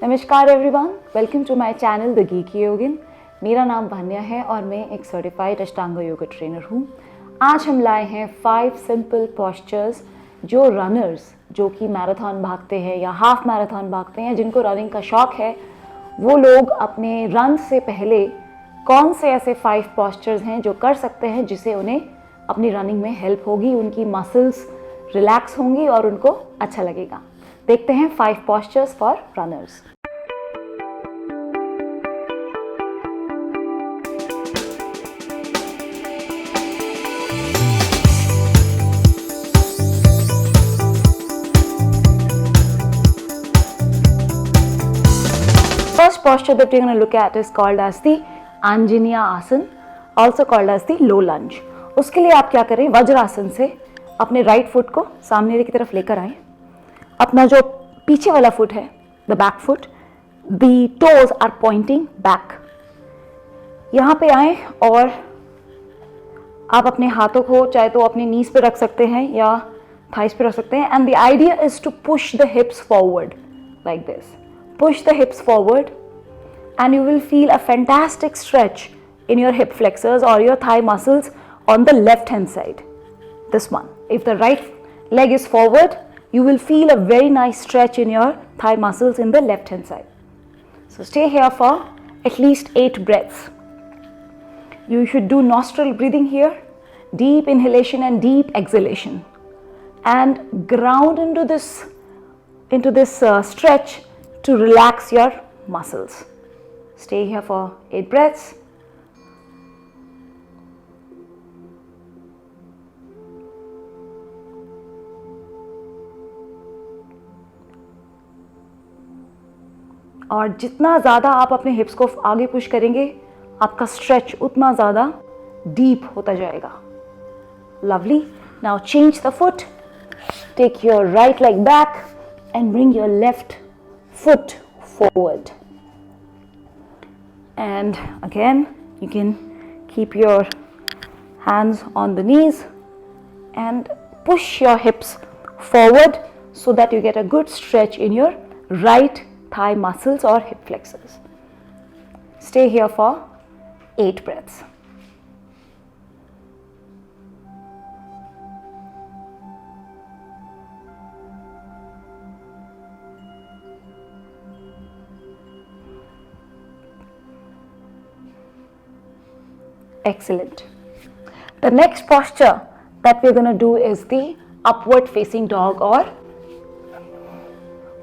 नमस्कार everyone, welcome to my channel the geeky Yogin. मेरा नाम भान्या है और मैं एक सर्टिफाइड अष्टांग योगा ट्रेनर हूँ। आज हम लाए हैं 5 सिंपल पोस्चर्स जो रनर्स जो कि मैराथन भागते हैं या हाफ मैराथन भागते हैं, जिनको रनिंग का शौक है, वो लोग अपने रन से पहले कौन से ऐसे 5 पोस्चर्स हैं जो कर सकते हैं जिससे उन्हें अपनी रनिंग में हेल्प होगी, उनकी मसल्स रिलैक्स होंगी और उनको अच्छा लगेगा। देखते हैं 5 postures for runners. First posture that we're going to look at is called as the Anjaneyasana, also called as the low lunge. उसके लिए आप क्या करें, वज्रासन से अपने राइट फुट को सामने की तरफ लेकर आए। अपना जो पीछे वाला फुट है, the back foot, the toes are pointing back. यहाँ पे आए और आप अपने हाथों को चाहे तो अपने नीज पे रख सकते हैं या थाइस पे रख सकते हैं। And the idea is to push the hips forward like this. Push the hips forward and you will feel a fantastic stretch in your hip flexors or your thigh muscles on the left hand side. This one. If the right leg is forward, you will feel a very nice stretch in your thigh muscles in the left hand side. So stay here for at least 8 breaths. You should do nostril breathing here, deep inhalation and deep exhalation, and ground into this stretch to relax your muscles. Stay here for 8 breaths. और जितना ज़्यादा आप अपने हिप्स को आगे push करेंगे, आपका stretch उतना ज़्यादा डीप होता जाएगा। Lovely. Now change the foot, take your right leg back and bring your left foot forward. And again, you can keep your hands on the knees and push your hips forward so that you get a good stretch in your right thigh muscles or hip flexors. Stay here for 8 breaths. Excellent. The next posture that we're going to do is the upward facing dog or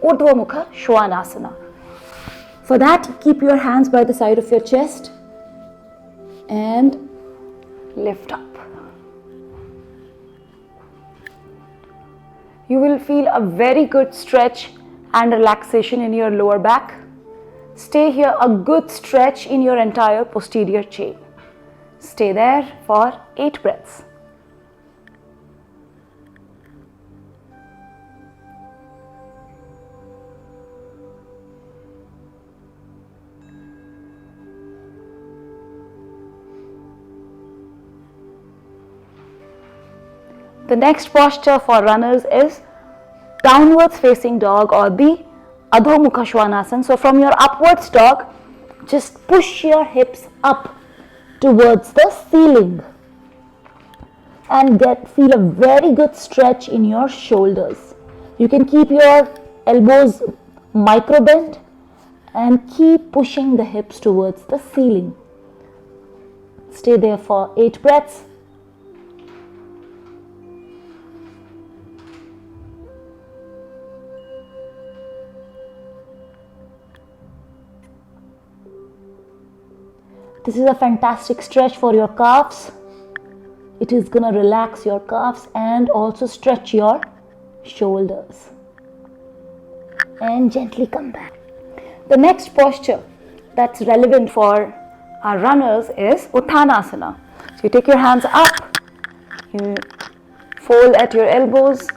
Urdhva Mukha Svanasana. For that, keep your hands by the side of your chest and lift up. You will feel a very good stretch and relaxation in your lower back. Stay here, a good stretch in your entire posterior chain. Stay there for 8 breaths. The next posture for runners is downwards facing dog or the Adho Mukha Svanasana. So from your upwards dog, just push your hips up towards the ceiling and feel a very good stretch in your shoulders. You can keep your elbows micro bent and keep pushing the hips towards the ceiling. Stay there for 8 breaths. This is a fantastic stretch for your calves. It is going to relax your calves and also stretch your shoulders. And gently come back. The next posture that's relevant for our runners is Uttanasana. So you take your hands up, you fold at your elbows,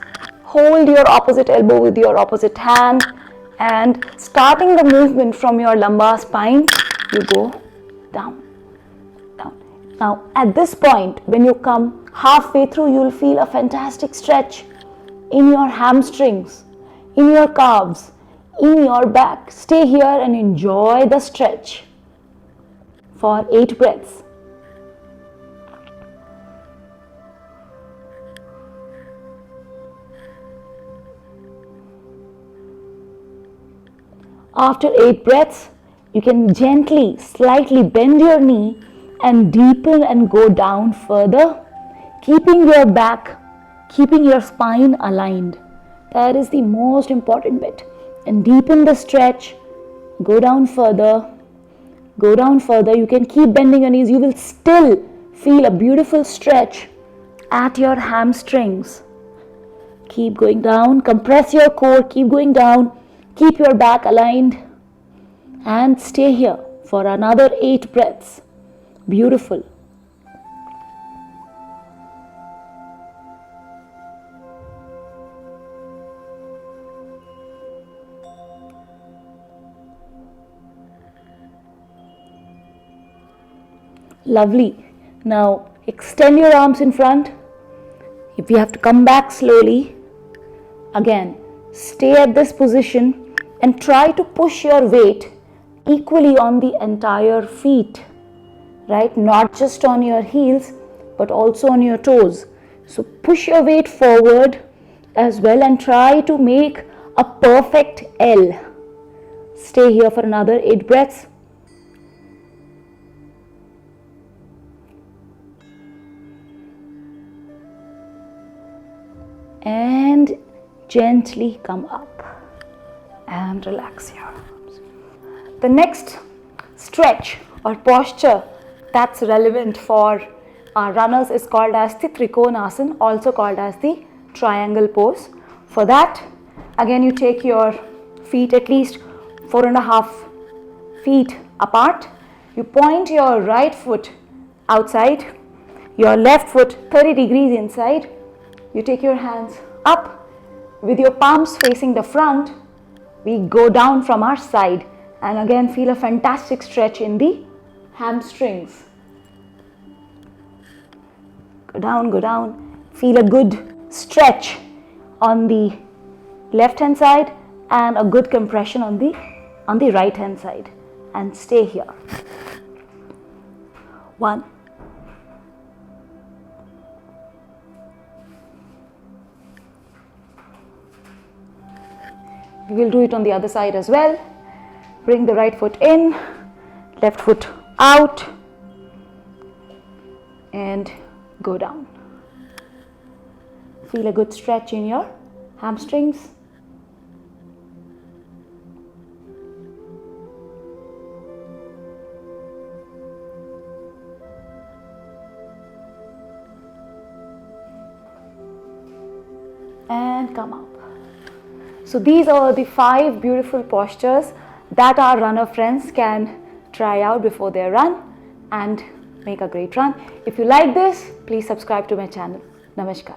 hold your opposite elbow with your opposite hand, and starting the movement from your lumbar spine, you go down. Now at this point, when you come halfway through, you will feel a fantastic stretch in your hamstrings, in your calves, in your back. Stay here and enjoy the stretch for 8 breaths. After 8 breaths, you can gently, slightly bend your knee and deepen and go down further, keeping your back, keeping your spine aligned. That is the most important bit. And deepen the stretch, go down further, go down further. You can keep bending your knees. You will still feel a beautiful stretch at your hamstrings. Keep going down, compress your core, keep going down, keep your back aligned and stay here for another 8 breaths. Beautiful. Lovely. Now extend your arms in front. If you have to come back slowly, again, stay at this position and try to push your weight equally on the entire feet, right? Not just on your heels, but also on your toes. So push your weight forward as well and try to make a perfect L. Stay here for another 8 breaths. And gently come up and relax your arms. The next stretch or posture that's relevant for our runners is called as the Trikonasana, also called as the triangle pose. For that, again you take your feet at least 4.5 feet apart. You point your right foot outside, your left foot 30 degrees inside. You take your hands up with your palms facing the front. We go down from our side and again feel a fantastic stretch in the hamstrings. Go down, feel a good stretch on the left hand side and a good compression on the right hand side, and stay here. 1. We will do it on the other side as well. Bring the right foot in, left foot out, and go down. Feel a good stretch in your hamstrings. And come up. So these are the 5 beautiful postures that our runner friends can try out before their run and make a great run. If you like this, please subscribe to my channel. Namaskar.